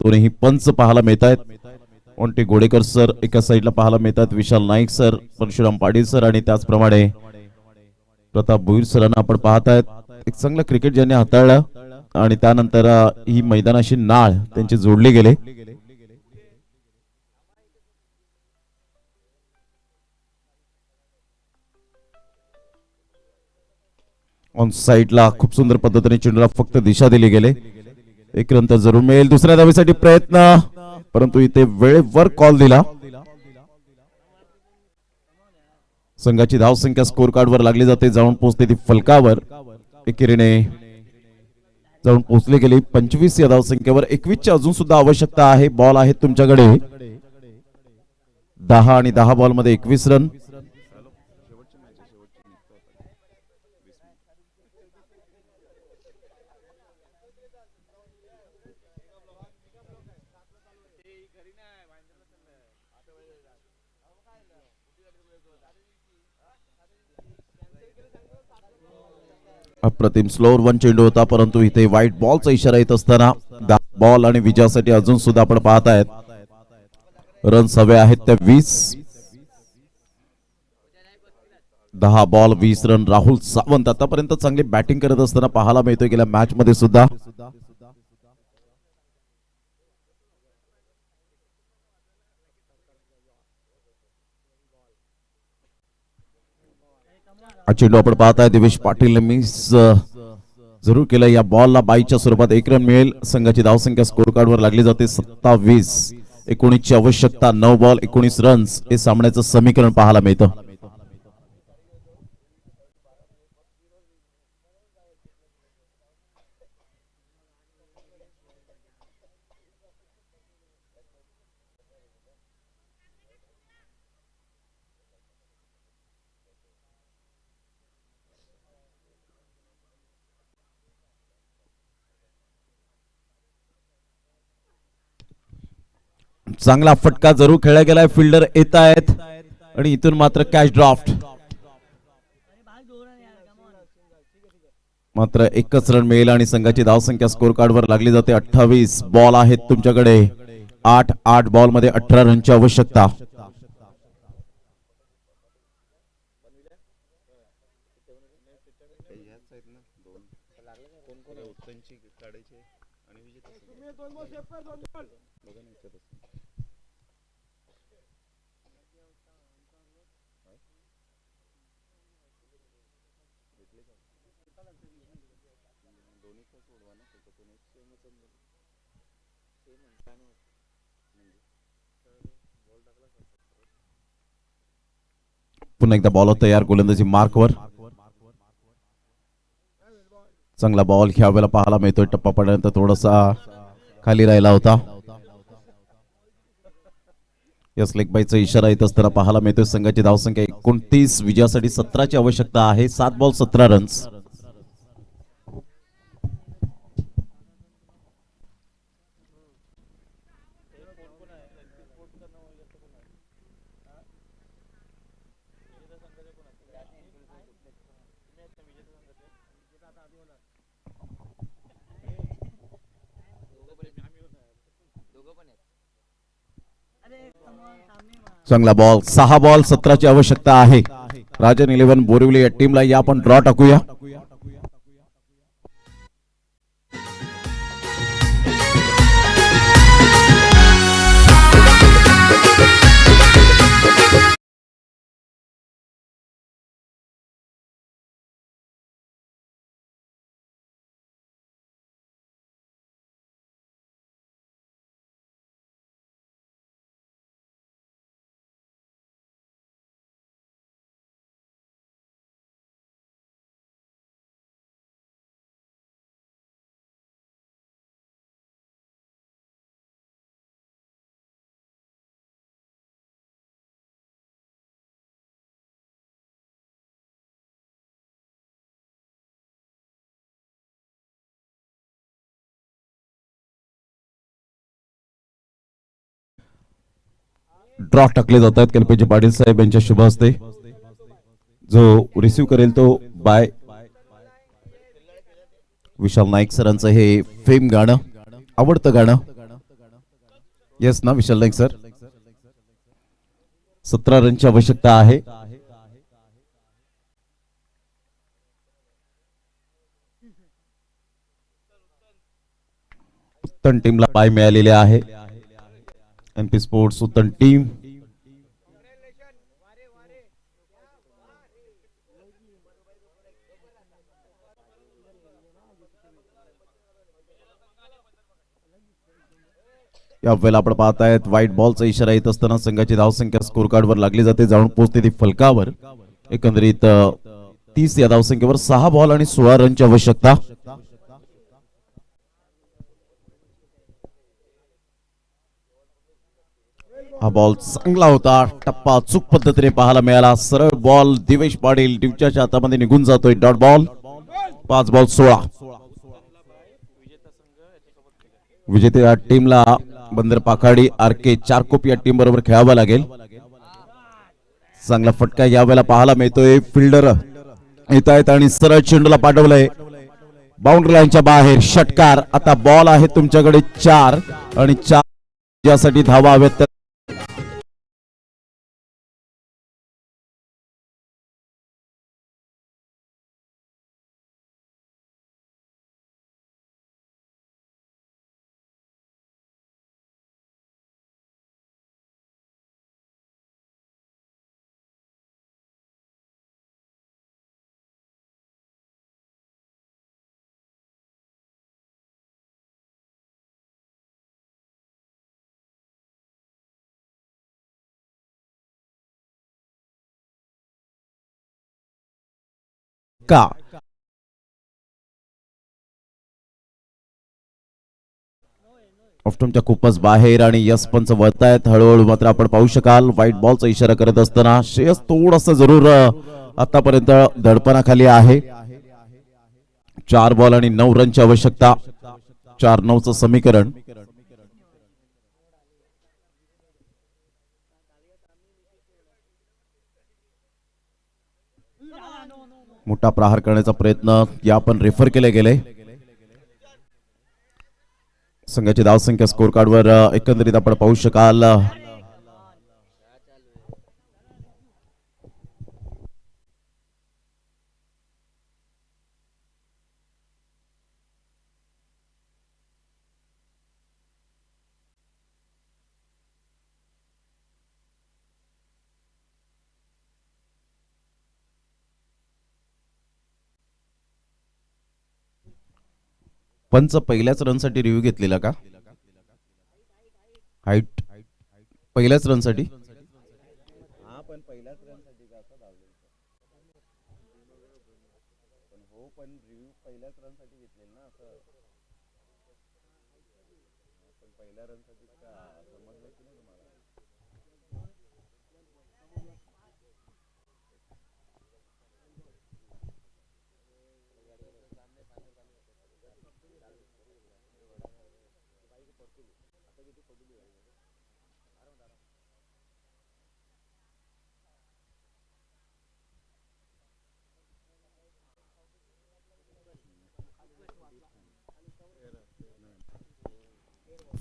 दोन्ही पंच पाहायला मिळत आहेत. ओंटे गोडेकर सर एका साईडला पाहायला मिळतात, विशाल नाईक सर, परशुराम पाटील सर आणि त्याचप्रमाणे प्रताप भोईर सरांना आपण पाहत आहेत. एक चांगलं क्रिकेट ज्यांनी हाताळलं आणि त्यानंतर ही मैदानाशी नाळ त्यांचे जोडले गेले. ऑन साइडला खूप सुंदर पद्धतीने चेंडूला फक्त दिशा दिली गेले. एक रन तर जरूर मिळेल. दुसऱ्या धावेसाठी प्रयत्न, परंतु इथे वेळेवर कॉल दिला. संघाची धावसंख्या स्कोर कार्ड वर लागली जाते, जाऊन पोहोचते ती फलकावर. एकेरीने जाऊन पोहोचले गेले 25 या धावसंख्येवर. 21 ची अजून सुद्धा आवश्यकता आहे. बॉल आहेत तुमच्याकडे 10 आणि 10 बॉल मध्ये 21 रन. अप्रतिम स्लोअर वन चेंडू होता, परंतु इथे व्हाईट बॉलचा इशारा येत असताना बॉल आणि विजयासाठी अजून सुद्धा आपण पाहत आहेत. रन्स हवे आहेत त्या 20. 10 बॉल 20 रन. राहुल सावंत आतापर्यंत चांगली बॅटिंग करत असताना पाहायला मिळतोय गेल्या मॅच मध्ये सुद्धा. चेंडू आपण पाहताय दिवेश पाटील मिस जरूर केलं. या बॉलला बाईच्या स्वरूपात 1 रन मिळेल. संघाची धावसंख्या स्कोर कार्ड वर लागली जाते 27. 19 ची आवश्यकता. 9 बॉल 19 रन्स हे सामन्याचं समीकरण पाहायला मिळतं. चांगला फटका जरूर खेळला गेलाय. फिल्डर येत आहेत आणि इथून मात्र कॅच ड्राफ्ट. मात्र एकच रन मिळेल आणि संघाची धावसंख्या स्कोर कार्ड वर लागली जाते. 28 बॉल आहेत तुमच्याकडे. 8 बॉल मध्ये 18 रनची आवश्यकता. पुन्हा एकदा बॉल तयार. गोलंदाजी मार्कवर. चांगला बॉल ह्या पाहायला मिळतोय. टप्पा पडल्यानंतर थोडासा खाली राहिला होता. यस लेग बायचा इशारा येत असताना पाहायला मिळतोय. संघाची धावसंख्या 29. विजयासाठी 17ची आवश्यकता आहे. 7 बॉल 17 रन्स. चांगला बॉल. 6 बॉल 17ची आवश्यकता आहे. राजन 11 बोरिवली या टीमला या आपण ड्रॉ टाकूया. ड्रॉ टाकले जात आहेत कल्पेजी पाटील साहेब यांच्या शुभ हस्ते. जो रिसिव्ह करेल तो बाय विशाल नाईक सरांचं हे फेम गाणं, आवडतं गाणं. येस ना विशाल नाईक सर. 17 रनची आवश्यकता आहे. उत्तम टीमला पाय मिळालेले आहे. एमपी स्पोर्ट्स उत्तम टीम. या वेळेला आपण पाहतायत व्हाईट बॉलचा इशारा येत असताना संघाची धावसंख्या स्कोर कार्ड वर लागली जाते. जाऊन पोहोचते ती फलकावर. एकंदरीत 30 या धावसंख्येवर 6 बॉल आणि 16 रनची आवश्यकता. हा बॉल चांगला होता. टप्पा चूक पद्धतीने पाहायला मिळाला. सरळ बॉल दिवेश पाटील टीमच्या हातामध्ये निघून जातोय. Dot ball. 5 बॉल 16. विजेत्या टीमला बंदर पाखाडी आरके चारकोप या टीम बरोबर खेळावं लागेल. चांगला फटका यावेळेला पाहायला मिळतोय. फिल्डर येत आहेत आणि सरळ चेंडूला पाठवलंय बाउंड्री लाईनच्या बाहेर. षटकार. आता बॉल आहे तुमच्याकडे 4 आणि 4 ज्यासाठी धावा हव्यात. का ऑफ्टमच्या खूपच बाहेर आणि यस पंच वळतायत हळूहळू. मात्र आपण पाहू शकाल व्हाईट बॉलचा इशारा करत असताना श्रेयस थोडस जरूर आतापर्यंत दडपणाखाली आहे. 4 बॉल आणि 9 रनची आवश्यकता. 4-9चं समीकरण. मोठा प्रहार करण्याचा प्रयत्न या पण रेफर केले गेले. संघाची धावसंख्या स्कोर कार्डवर एकंदरीत आपण पाहू शकाल पंच पहिल्याच रनसाठी रिव्ह्यू घेतलेला का? हाईट पहिल्याच रनसाठी.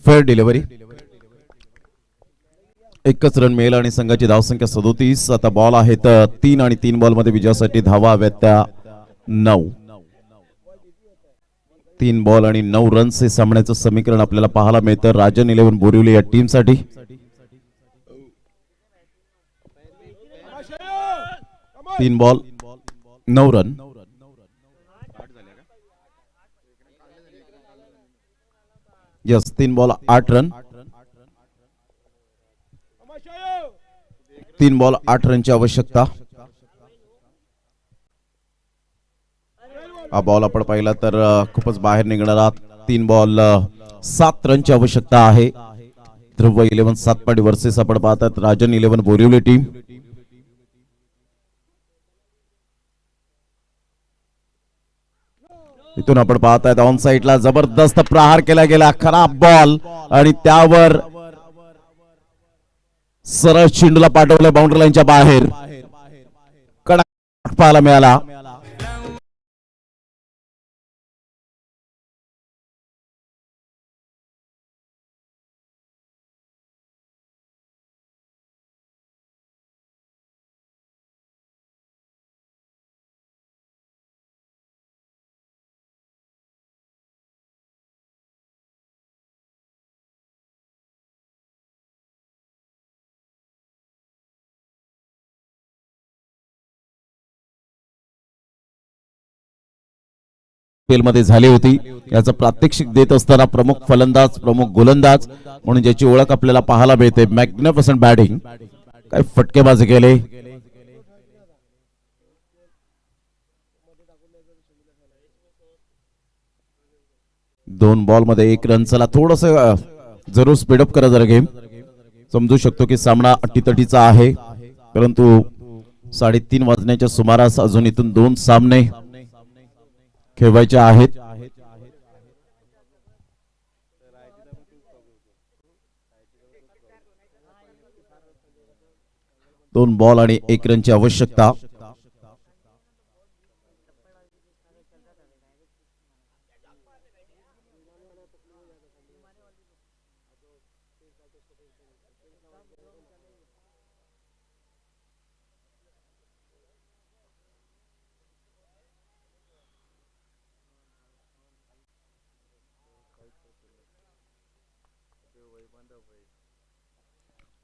Fair delivery. एकच रन मिळेल आणि संघाची धावसंख्या 37. आता बॉल आहेत 3 आणि 3 बॉल मध्ये विजयासाठी धावा हव्यात त्या 9. 3 बॉल आणि 9 रन्स हे सामन्याचं समीकरण आपल्याला पाहायला मिळतं राजन 11 बोरिवली या टीम साठी. तीन ball 9 run. Yes 3 ball 8 run. 3 ball 8 रनची आवश्यकता. हा बॉल आपण पाहिला तर खूपच बाहेर निघणारा. 3 बॉल 7 रनची आवश्यकता आहे. ध्रुव 11 सातपाडी वर्सेस आपण पाहतात राजन 11 बोरिवली टीम. इथून आपण पाहतायत ऑन साइडला जबरदस्त प्रहार केला गेला. खराब बॉल आणि त्यावर सरळ चेंडूला पाठवलं बाउंड्री लाईनच्या बाहेर. कडक पाहायला मिळाला. मध्ये झाली होती. याचं प्रात्यक्षिक देत असताना प्रमुख फलंदाज प्रमुख गोलंदाज म्हणून ज्याची ओळख आपल्याला पाहायला मिळते. Magnificent batting. काय फटकेबाजी केले. दोन बॉल मध्ये 1 रन. चला थोडस जरूर स्पीडअप करा जरा गेम. समजू शकतो की सामना अटीतटीचा आहे परंतु 3:30 वाजण्याच्या सुमारास अजून इथून 2 सामने खेळवायचे आहेत. दोन बॉल आणि 1 रनची आवश्यकता.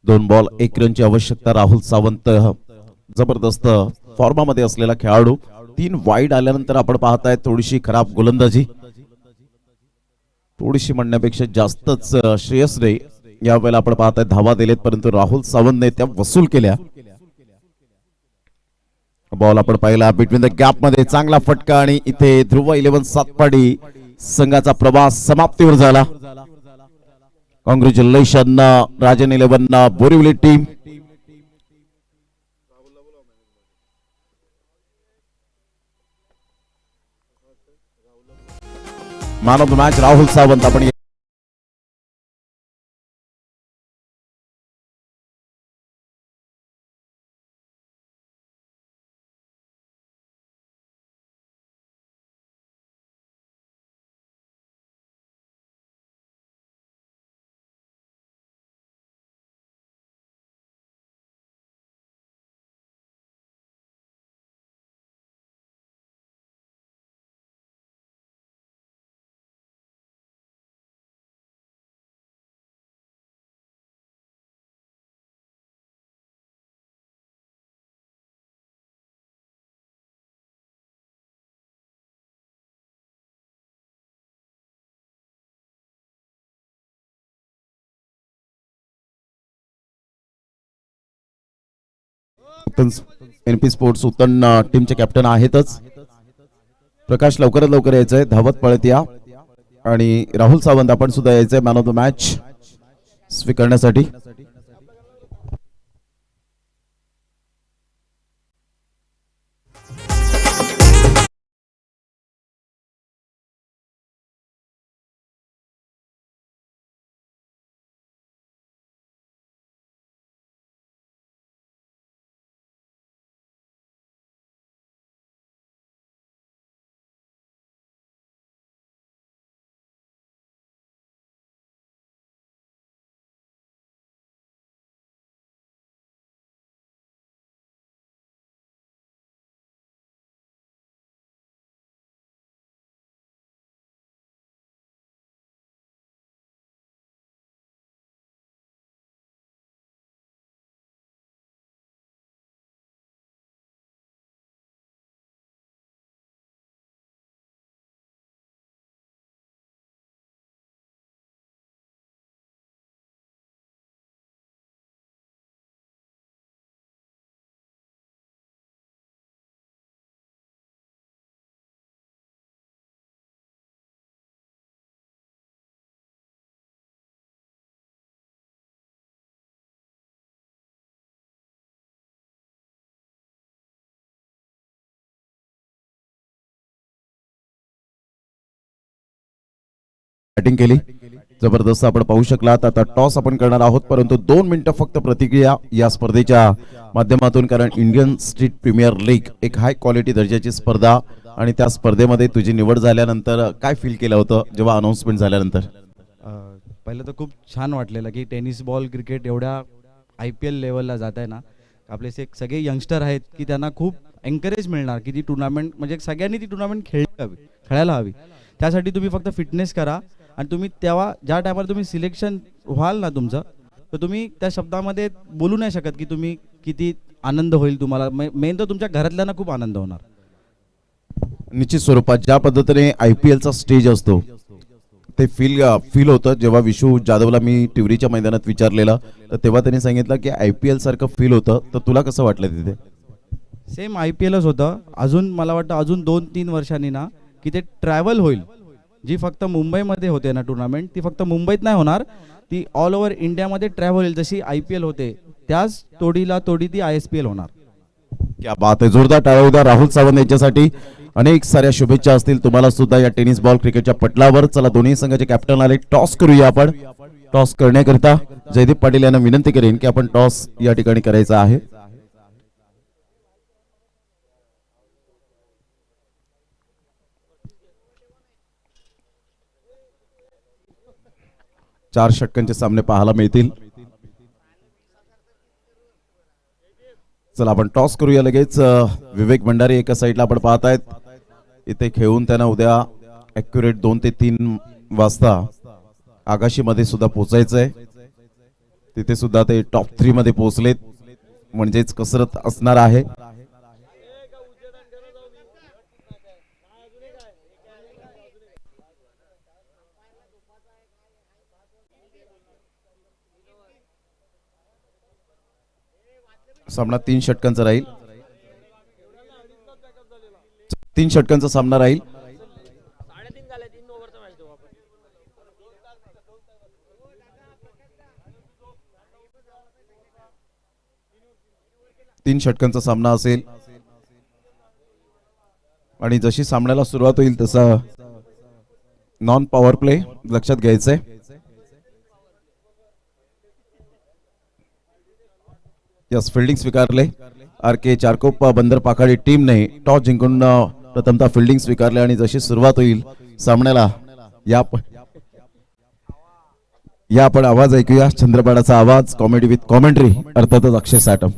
दोन बॉल 1 रनची आवश्यकता. राहुल सावंत जबरदस्त फॉर्मामध्ये असलेला खेळाडू. 3 वाईड आल्यानंतर आपण पाहताय थोडीशी खराब गोलंदाजी. थोडीशी म्हणण्यापेक्षा जास्तच श्रेयसने यावेळेला आपण पाहताय धावा दिलेत परंतु राहुल सावंतने त्या वसूल केल्या. बॉल आपण पाहिला बिटवीन द गॅप मध्ये चांगला फटका आणि इथे ध्रुव 11 सातपाडी संघाचा प्रवास समाप्तीवर झाला. Congratulation Rajan 11 Borivali team. Man of the match Rahul Sawant. आपण एनपी स्पोर्ट्स उत्तन टीमचे कॅप्टन आहेतच. प्रकाश लवकरात लवकर यायचंय, धावत पळत या. आणि राहुल सावंत आपण सुद्धा यायचंय मॅन ऑफ द मॅच स्वीकारण्यासाठी. बॅटिंग केली जबरदस्त आपण पाहू शकलात. आता टॉस आपण करणार आहोत, परंतु 2 मिनिटं फक्त प्रतिक्रिया या स्पर्धेच्या माध्यमातून. कारण इंडियन स्ट्रीट प्रीमियर लीग एक हाय क्वालिटी दर्जाची स्पर्धा आणि त्या स्पर्धेमध्ये तुझी निवड झाल्यानंतर काय फील केलं होतं जेव्हा अनाउन्समेंट झाल्यानंतर? पहिलं तर खूप छान वाटलेलं की टेनिस बॉल क्रिकेट एवढ्या IPL लेवलला जात आहे ना. आपले सगळे यंगस्टर आहेत की त्यांना खूप एनकरेज मिळणार की ती टुर्नामेंट म्हणजे सगळ्यांनी ती टुर्नामेंट खेळायला हवी. त्यासाठी तुम्ही फक्त फिटनेस करा आणि तुम्ही तेव्हा ज्या टायमाला तुम्ही सिलेक्शन व्हाल ना तुमचं, तर तुम्ही त्या शब्दामध्ये बोलू नाही शकत की तुम्ही किती आनंद होईल तुम्हाला. मेन तर तुमच्या घरातल्यांना खूप आनंद होणार. निश्चित स्वरूपात ज्या पद्धतीने IPLचा स्टेज असतो ते फील होतं. जेव्हा विशू जाधवला मी टिवरीच्या मैदानात विचारलेलं तर तेव्हा त्यांनी सांगितलं की IPL सारखं फील होतं. तर तुला कसं वाटलं तिथे? सेम IPLच होतं. अजून मला वाटतं अजून 2-3 वर्षांनी ना की ते ट्रॅव्हल होईल. जी फक्त मुंबईमध्ये होते ना टुर्नामेंट, ती फक्त मुंबईत नाही होणार, ती ऑल ओव्हर इंडियामध्ये ट्रॅव्हल होईल. जशी IPL होते त्याच तोडीला तोडी ती ISPL होणार. क्या बात आहे. जोरदार टाळ्या उद्या राहुल सावंत यांच्यासाठी. अनेक साऱ्या शुभेच्छा असतील तुम्हाला सुद्धा या टेनिस बॉल क्रिकेटच्या पटलावर. चला दोन्ही संघाचे कॅप्टन आले. टॉस करूया आपण. टॉस करण्याकरिता जयदीप पाटील यांना विनंती करेन की आपण टॉस या ठिकाणी करायचा आहे. चार षटकांचे सामने पाहायला मिळतील. चला आपण टॉस करूया लगेच. विवेक भंडारी एका साईडला आपण पाहतायत. इथे खेळून त्यांना उद्या ॲक्युरेट 2 ते 3 वाजता आकाशीमध्ये सुद्धा पोहोचायचंय. तिथे सुद्धा ते टॉप 3 मध्ये पोहोचलेत, म्हणजेच कसरत असणार आहे. सामना 3 षटकांचा राहील. 3 षटकांचा सामना राहील. 3 षटकांचा सामना असेल आणि जशी सामन्याला सुरुवात होईल तसा नॉन पॉवर प्ले लक्षात घ्यायचंय. यस, फिल्डिंग स्वीकारले आर के चारकोप बंदर पाखाडी टीमने टॉस जिंकून प्रथमतः फिल्डिंग स्वीकारले आणि जशी सुरुवात होईल सामन्याला या आपण आवाज ऐकूया. चंद्रपाडाचा आवाज, कॉमेडी विथ कॉमेंट्री, अर्थातच अक्षय साटम.